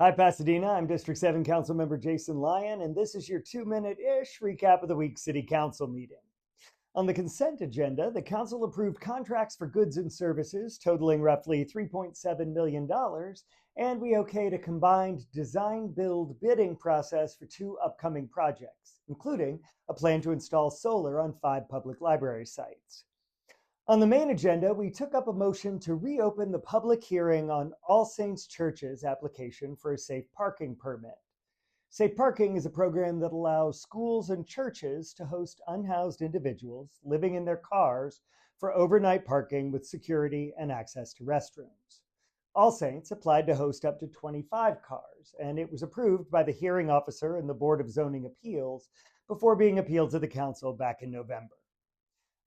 Hi, Pasadena. I'm District 7 Councilmember Jason Lyon, and this is your 2-minute-ish recap of the week's City Council meeting. On the consent agenda, the Council approved contracts for goods and services totaling roughly $3.7 million, and we okayed a combined design-build bidding process for 2 upcoming projects, including a plan to install solar on 5 public library sites. On the main agenda, we took up a motion to reopen the public hearing on All Saints Church's application for a safe parking permit. Safe parking is a program that allows schools and churches to host unhoused individuals living in their cars for overnight parking with security and access to restrooms. All Saints applied to host up to 25 cars, and it was approved by the hearing officer and the Board of Zoning Appeals before being appealed to the council back in November.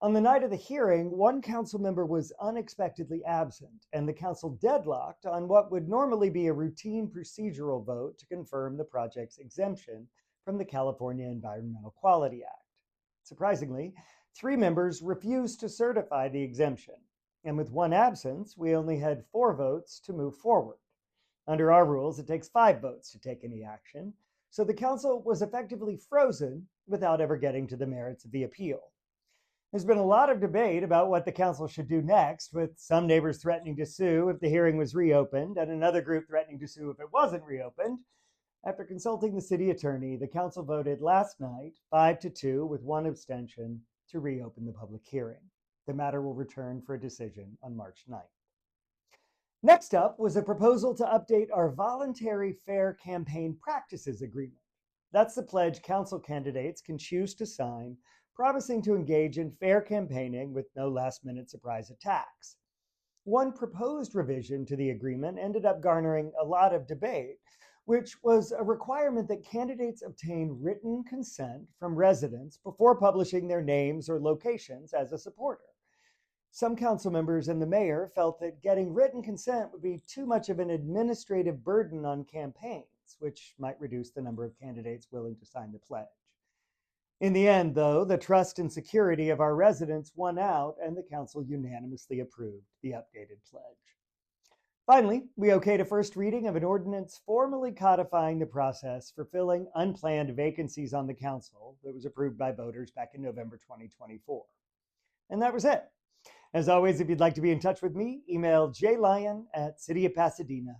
On the night of the hearing, one council member was unexpectedly absent, and the council deadlocked on what would normally be a routine procedural vote to confirm the project's exemption from the California Environmental Quality Act. Surprisingly, 3 members refused to certify the exemption, and with one absence, we only had 4 votes to move forward. Under our rules, it takes 5 votes to take any action, so the council was effectively frozen without ever getting to the merits of the appeal. There's been a lot of debate about what the council should do next, with some neighbors threatening to sue if the hearing was reopened and another group threatening to sue if it wasn't reopened. After consulting the city attorney, the council voted last night 5-2 with 1 abstention to reopen the public hearing. The matter will return for a decision on March 9th. Next up was a proposal to update our voluntary fair campaign practices agreement. That's the pledge council candidates can choose to sign, promising to engage in fair campaigning with no last-minute surprise attacks. One proposed revision to the agreement ended up garnering a lot of debate, which was a requirement that candidates obtain written consent from residents before publishing their names or locations as a supporter. Some council members and the mayor felt that getting written consent would be too much of an administrative burden on campaigns, which might reduce the number of candidates willing to sign the pledge. In the end, though, the trust and security of our residents won out, and the council unanimously approved the updated pledge. Finally, we okayed a first reading of an ordinance formally codifying the process for filling unplanned vacancies on the council that was approved by voters back in November 2024. And that was it. As always, if you'd like to be in touch with me, email jlyon@cityofpasadena.com.